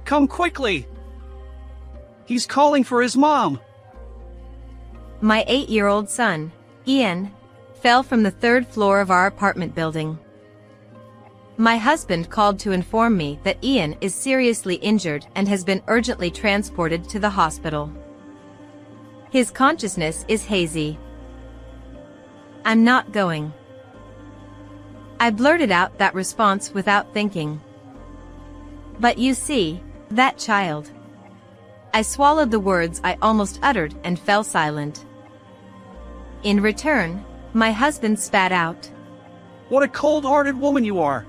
Come quickly! He's calling for his mom! My 8-year-old son, Ian, fell from the 3rd floor of our apartment building. My husband called to inform me that Ian is seriously injured and has been urgently transported to the hospital. His consciousness is hazy. I'm not going. I blurted out that response without thinking. But you see, that child. I swallowed the words I almost uttered and fell silent. In return, my husband spat out. What a cold-hearted woman you are!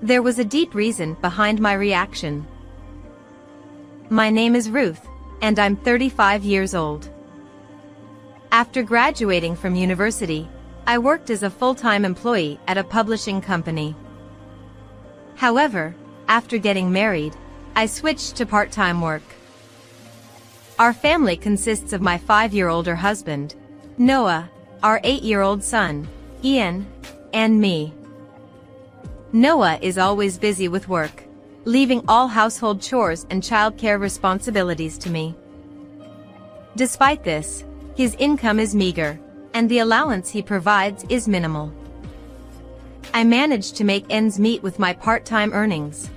There was a deep reason behind my reaction. My name is Ruth, and I'm 35 years old. After graduating from university, I worked as a full-time employee at a publishing company. However, after getting married, I switched to part-time work. Our family consists of my 5-year-older husband, Noah, our 8-year-old son, Ian, and me. Noah is always busy with work, leaving all household chores and childcare responsibilities to me. Despite this, his income is meager, and the allowance he provides is minimal. I manage to make ends meet with my part-time earnings.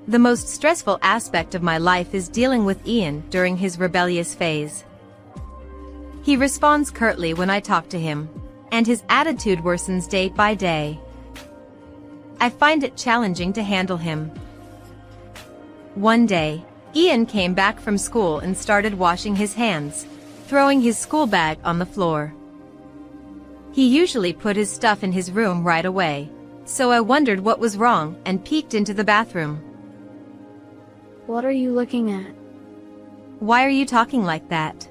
The most stressful aspect of my life is dealing with Ian during his rebellious phase. He responds curtly when I talk to him, and his attitude worsens day by day. I find it challenging to handle him. One day, Ian came back from school and started washing his hands, throwing his school bag on the floor. He usually put his stuff in his room right away, so I wondered what was wrong and peeked into the bathroom. What are you looking at? Why are you talking like that?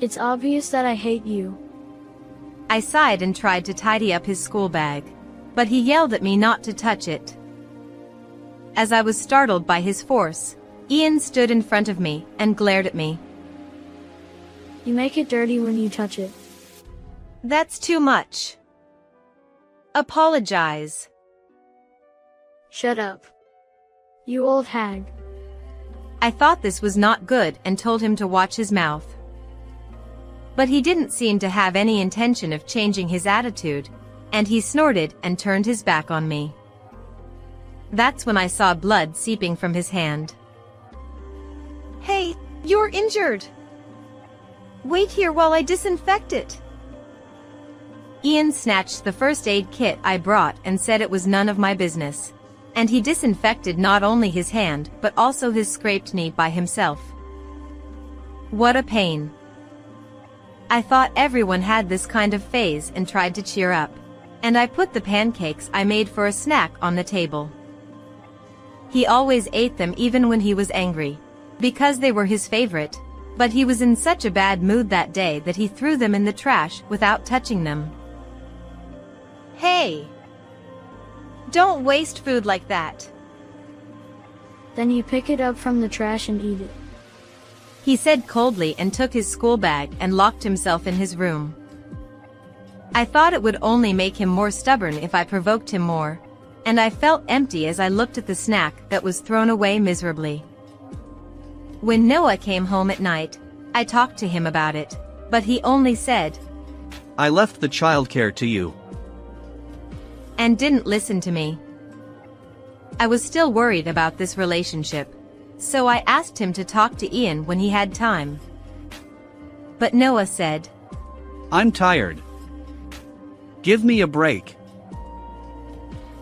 It's obvious that I hate you. I sighed and tried to tidy up his school bag, but he yelled at me not to touch it. As I was startled by his force, Ian stood in front of me and glared at me. You make it dirty when you touch it. That's too much. Apologize. Shut up. You old hag. I thought this was not good and told him to watch his mouth. But he didn't seem to have any intention of changing his attitude, and he snorted and turned his back on me. That's when I saw blood seeping from his hand. Hey, you're injured. Wait here while I disinfect it. Ian snatched the first aid kit I brought and said it was none of my business. And he disinfected not only his hand but also his scraped knee by himself. What a pain. I thought everyone had this kind of phase and tried to cheer up, and I put the pancakes I made for a snack on the table. He always ate them even when he was angry, because they were his favorite, but he was in such a bad mood that day that he threw them in the trash without touching them. Hey! Don't waste food like that. Then you pick it up from the trash and eat it. He said coldly and took his school bag and locked himself in his room. I thought it would only make him more stubborn if I provoked him more, and I felt empty as I looked at the snack that was thrown away miserably. When Noah came home at night, I talked to him about it, but he only said, I left the childcare to you. And didn't listen to me. I was still worried about this relationship, so I asked him to talk to Ian when he had time. But Noah said, I'm tired. Give me a break.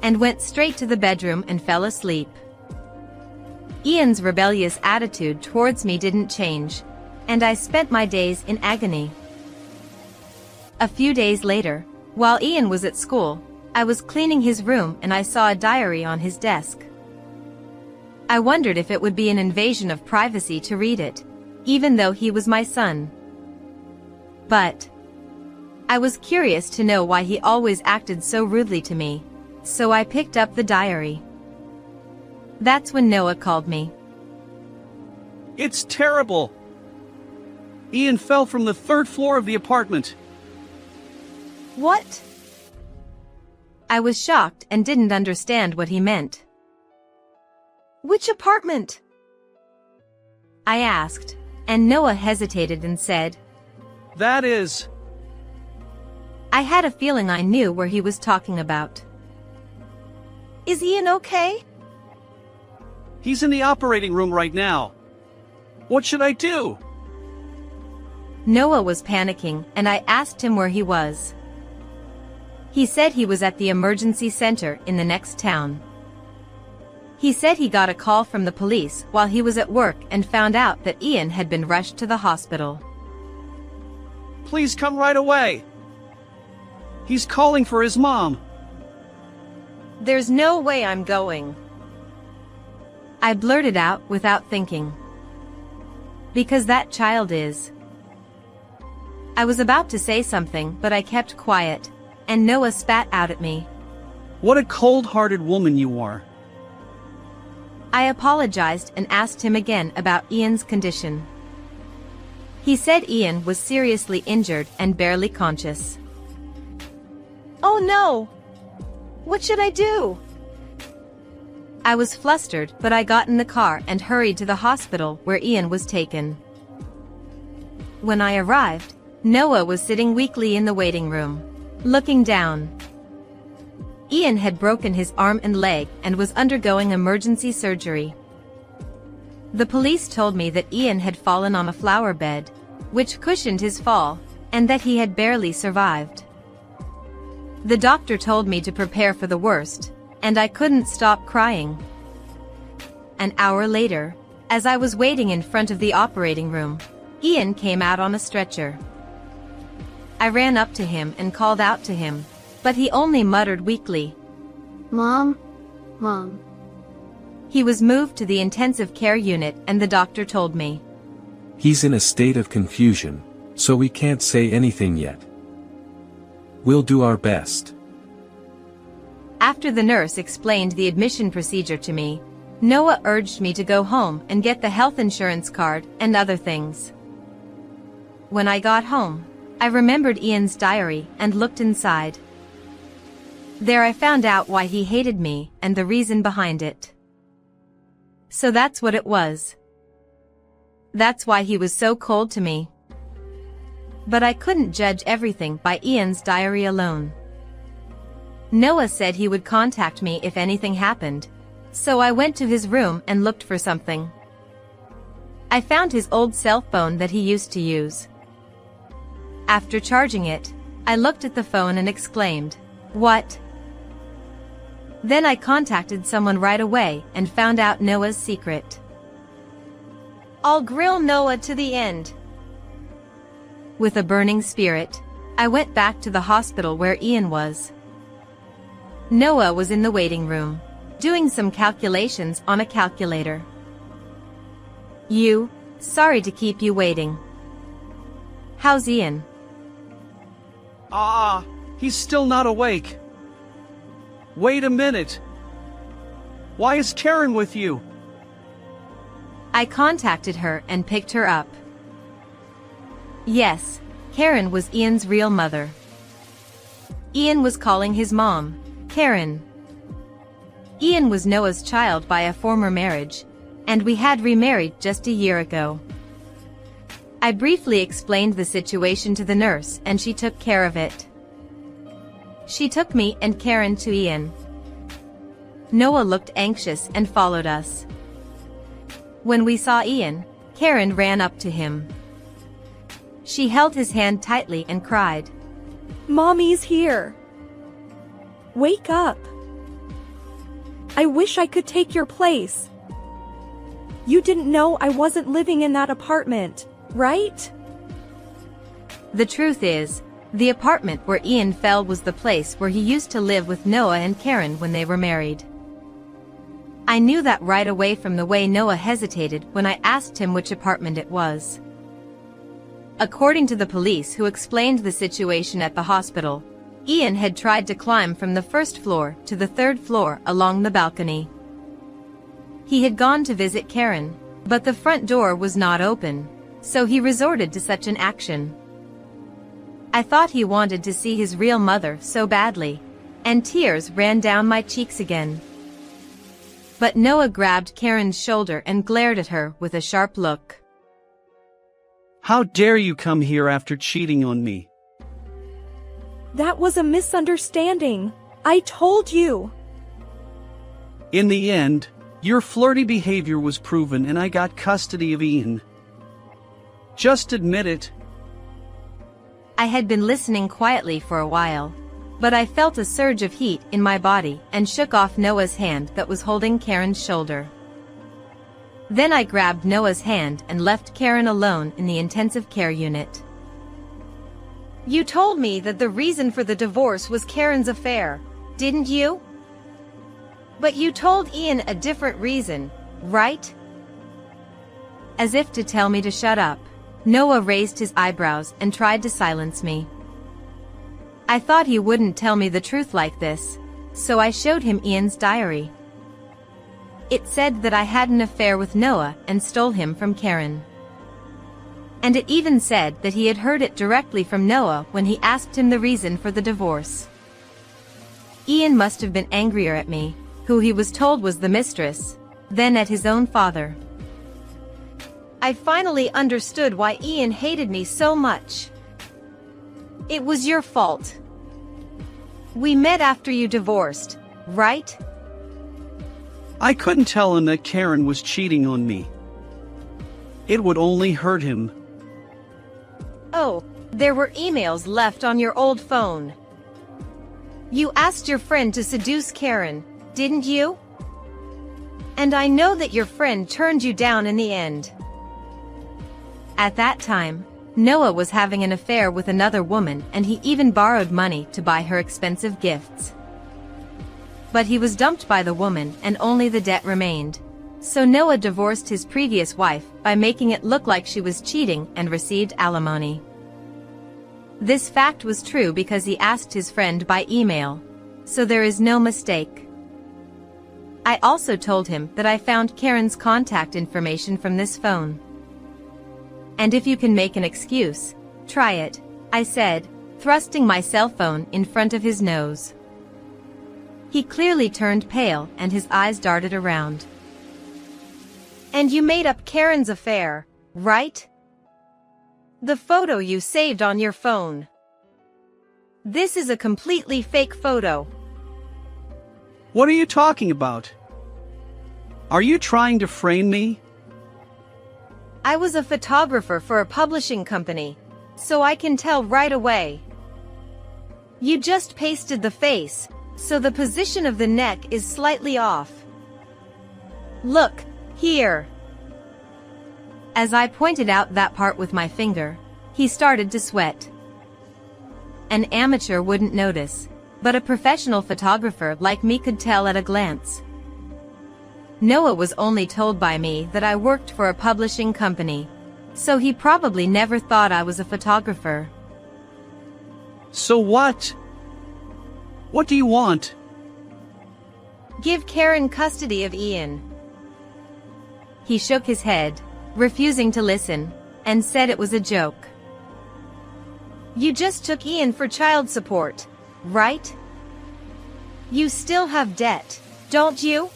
And went straight to the bedroom and fell asleep. Ian's rebellious attitude towards me didn't change, and I spent my days in agony. A few days later, while Ian was at school, I was cleaning his room and I saw a diary on his desk. I wondered if it would be an invasion of privacy to read it, even though he was my son. But I was curious to know why he always acted so rudely to me, so I picked up the diary. That's when Noah called me. It's terrible. Ian fell from the 3rd floor of the apartment. What? I was shocked and didn't understand what he meant. Which apartment? I asked, and Noah hesitated and said, That is... I had a feeling I knew where he was talking about. Is Ian okay? He's in the operating room right now. What should I do? Noah was panicking, and I asked him where he was. He said he was at the emergency center in the next town. He said he got a call from the police while he was at work and found out that Ian had been rushed to the hospital. Please come right away. He's calling for his mom. There's no way I'm going. I blurted out without thinking. Because that child is. I was about to say something, but I kept quiet, and Noah spat out at me. What a cold-hearted woman you are. I apologized and asked him again about Ian's condition. He said Ian was seriously injured and barely conscious. Oh no! What should I do? I was flustered, but I got in the car and hurried to the hospital where Ian was taken. When I arrived, Noah was sitting weakly in the waiting room, looking down. Ian had broken his arm and leg and was undergoing emergency surgery. The police told me that Ian had fallen on a flower bed, which cushioned his fall, and that he had barely survived. The doctor told me to prepare for the worst, and I couldn't stop crying. An hour later, as I was waiting in front of the operating room, Ian came out on a stretcher. I ran up to him and called out to him, but he only muttered weakly, Mom? Mom. He was moved to the intensive care unit and the doctor told me, He's in a state of confusion, so we can't say anything yet. We'll do our best. After the nurse explained the admission procedure to me, Noah urged me to go home and get the health insurance card and other things. When I got home, I remembered Ian's diary and looked inside. There I found out why he hated me and the reason behind it. So that's what it was. That's why he was so cold to me. But I couldn't judge everything by Ian's diary alone. Noah said he would contact me if anything happened, so I went to his room and looked for something. I found his old cell phone that he used to use. After charging it, I looked at the phone and exclaimed, "What?" Then I contacted someone right away and found out Noah's secret. I'll grill Noah to the end. With a burning spirit, I went back to the hospital where Ian was. Noah was in the waiting room, doing some calculations on a calculator. Sorry to keep you waiting. How's Ian? He's still not awake. Wait a minute. Why is Karen with you? I contacted her and picked her up. Yes, Karen was Ian's real mother. Ian was calling his mom, Karen. Ian was Noah's child by a former marriage, and we had remarried just a year ago. I briefly explained the situation to the nurse and she took care of it. She took me and Karen to Ian. Noah looked anxious and followed us. When we saw Ian, Karen ran up to him. She held his hand tightly and cried, Mommy's here. Wake up. I wish I could take your place. You didn't know I wasn't living in that apartment, right? The truth is, the apartment where Ian fell was the place where he used to live with Noah and Karen when they were married. I knew that right away from the way Noah hesitated when I asked him which apartment it was. According to the police who explained the situation at the hospital, Ian had tried to climb from the first floor to the third floor along the balcony. He had gone to visit Karen, but the front door was not open, so he resorted to such an action. I thought he wanted to see his real mother so badly, and tears ran down my cheeks again. But Noah grabbed Karen's shoulder and glared at her with a sharp look. How dare you come here after cheating on me? That was a misunderstanding. I told you. In the end, your flirty behavior was proven and I got custody of Ian. Just admit it. I had been listening quietly for a while, but I felt a surge of heat in my body and shook off Noah's hand that was holding Karen's shoulder. Then I grabbed Noah's hand and left Karen alone in the intensive care unit. You told me that the reason for the divorce was Karen's affair, didn't you? But you told Ian a different reason, right? As if to tell me to shut up, Noah raised his eyebrows and tried to silence me. I thought he wouldn't tell me the truth like this, so I showed him Ian's diary. It said that I had an affair with Noah and stole him from Karen. And it even said that he had heard it directly from Noah when he asked him the reason for the divorce. Ian must have been angrier at me, who he was told was the mistress, than at his own father. I finally understood why Ian hated me so much. It was your fault. We met after you divorced, right? I couldn't tell him that Karen was cheating on me. It would only hurt him. Oh, there were emails left on your old phone. You asked your friend to seduce Karen, didn't you? And I know that your friend turned you down in the end. At that time, Noah was having an affair with another woman and he even borrowed money to buy her expensive gifts. But he was dumped by the woman and only the debt remained. So Noah divorced his previous wife by making it look like she was cheating and received alimony. This fact was true because he asked his friend by email, so there is no mistake. I also told him that I found Karen's contact information from this phone. And if you can make an excuse, try it, I said, thrusting my cell phone in front of his nose. He clearly turned pale and his eyes darted around. And you made up Karen's affair, right? The photo you saved on your phone. This is a completely fake photo. What are you talking about? Are you trying to frame me? I was a photographer for a publishing company, so I can tell right away. You just pasted the face, so the position of the neck is slightly off. Look, here. As I pointed out that part with my finger, he started to sweat. An amateur wouldn't notice, but a professional photographer like me could tell at a glance. Noah was only told by me that I worked for a publishing company, so he probably never thought I was a photographer. So what? What do you want? Give Karen custody of Ian. He shook his head, refusing to listen, and said it was a joke. You just took Ian for child support, right? You still have debt, don't you?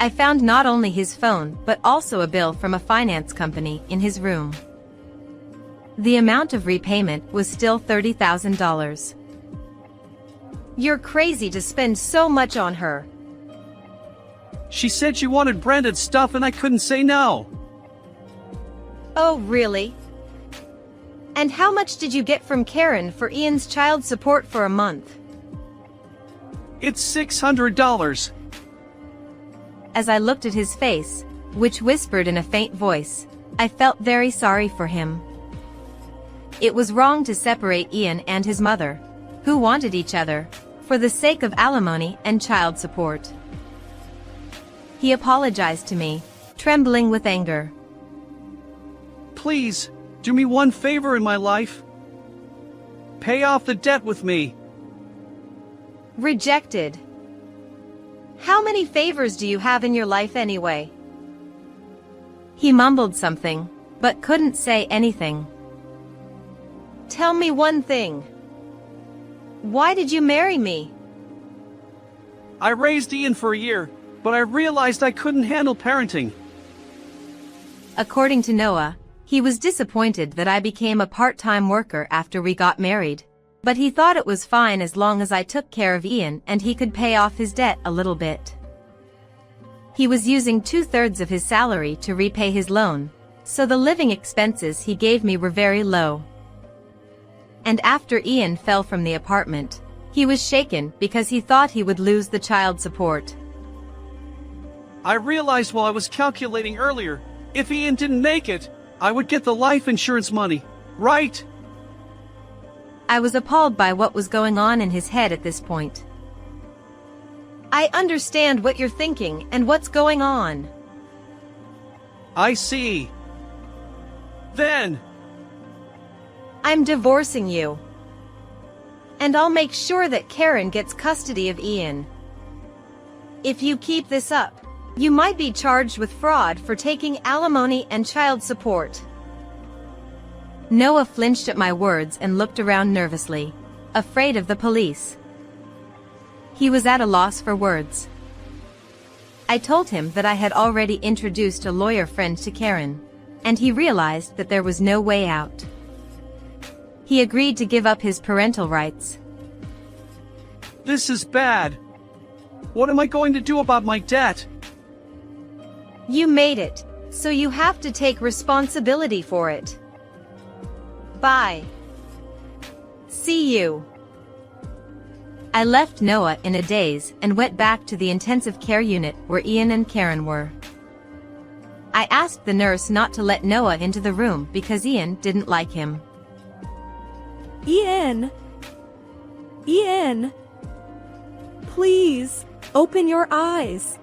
I found not only his phone but also a bill from a finance company in his room. The amount of repayment was still $30,000. You're crazy to spend so much on her. She said she wanted branded stuff and I couldn't say no. Oh, really? And how much did you get from Karen for Ian's child support for a month? It's $600. As I looked at his face, which whispered in a faint voice, I felt very sorry for him. It was wrong to separate Ian and his mother, who wanted each other, for the sake of alimony and child support. He apologized to me, trembling with anger. Please, do me one favor in my life. Pay off the debt with me. Rejected. How many favors do you have in your life anyway? He mumbled something, but couldn't say anything. Tell me one thing. Why did you marry me? I raised Ian for a year, but I realized I couldn't handle parenting. According to Noah, he was disappointed that I became a part-time worker after we got married. But he thought it was fine as long as I took care of Ian and he could pay off his debt a little bit. He was using 2/3 of his salary to repay his loan, so the living expenses he gave me were very low. And after Ian fell from the apartment, he was shaken because he thought he would lose the child support. I realized while I was calculating earlier, if Ian didn't make it, I would get the life insurance money, right? I was appalled by what was going on in his head at this point. I understand what you're thinking and what's going on. I see. Then, I'm divorcing you. And I'll make sure that Karen gets custody of Ian. If you keep this up, you might be charged with fraud for taking alimony and child support. Noah flinched at my words and looked around nervously, afraid of the police. He was at a loss for words. I told him that I had already introduced a lawyer friend to Karen, and he realized that there was no way out. He agreed to give up his parental rights. this is bad. What am I going to do about my debt? You made it, so you have to take responsibility for it. Bye. See you. I left Noah in a daze and went back to the intensive care unit where Ian and Karen were. I asked the nurse not to let Noah into the room because Ian didn't like him. Ian! Ian! Please, open your eyes.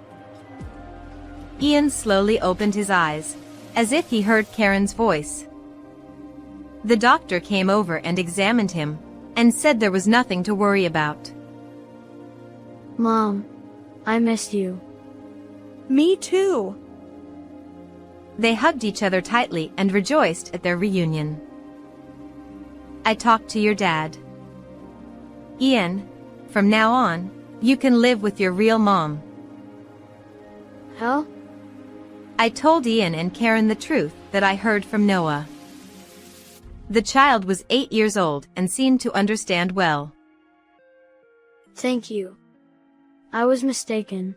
Ian slowly opened his eyes, as if he heard Karen's voice. The doctor came over and examined him, and said there was nothing to worry about. Mom, I missed you. Me too. They hugged each other tightly and rejoiced at their reunion. I talked to your dad. Ian, from now on, you can live with your real mom. Hell? I told Ian and Karen the truth that I heard from Noah. The child was 8 years old and seemed to understand well. Thank you. I was mistaken.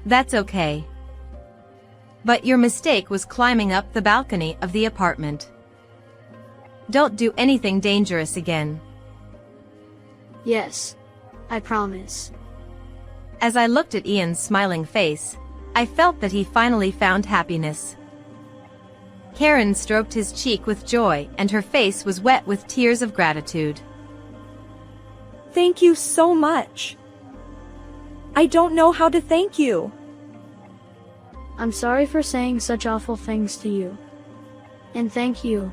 That's okay. But your mistake was climbing up the balcony of the apartment. Don't do anything dangerous again. Yes, I promise. As I looked at Ian's smiling face, I felt that he finally found happiness. Karen stroked his cheek with joy and her face was wet with tears of gratitude. Thank you so much. I don't know how to thank you. I'm sorry for saying such awful things to you. And thank you.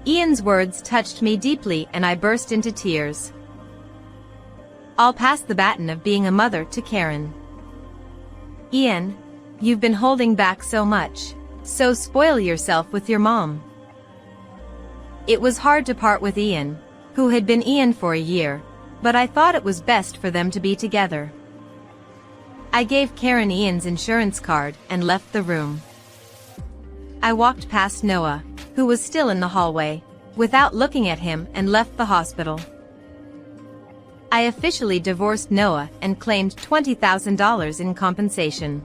Ian's words touched me deeply and I burst into tears. I'll pass the baton of being a mother to Karen. Ian, you've been holding back so much, so spoil yourself with your mom. It was hard to part with Ian, who had been Ian for a year, but I thought it was best for them to be together. I gave Karen Ian's insurance card and left the room. I walked past Noah, who was still in the hallway, without looking at him and left the hospital. I officially divorced Noah and claimed $20,000 in compensation.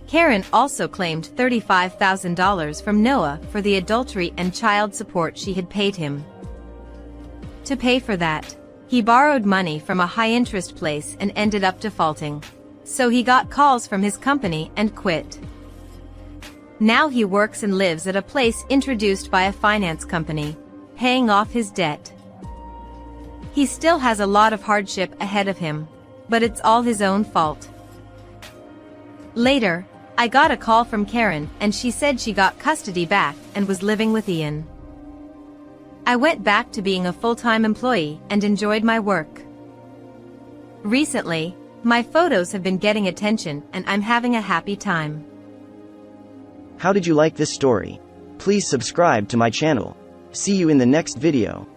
Karen also claimed $35,000 from Noah for the adultery and child support she had paid him. To pay for that, he borrowed money from a high-interest place and ended up defaulting. So he got calls from his company and quit. Now he works and lives at a place introduced by a finance company, paying off his debt. He still has a lot of hardship ahead of him, but it's all his own fault. Later, I got a call from Karen and she said she got custody back and was living with Ian. I went back to being a full-time employee and enjoyed my work. Recently, my photos have been getting attention and I'm having a happy time. How did you like this story? Please subscribe to my channel. See you in the next video.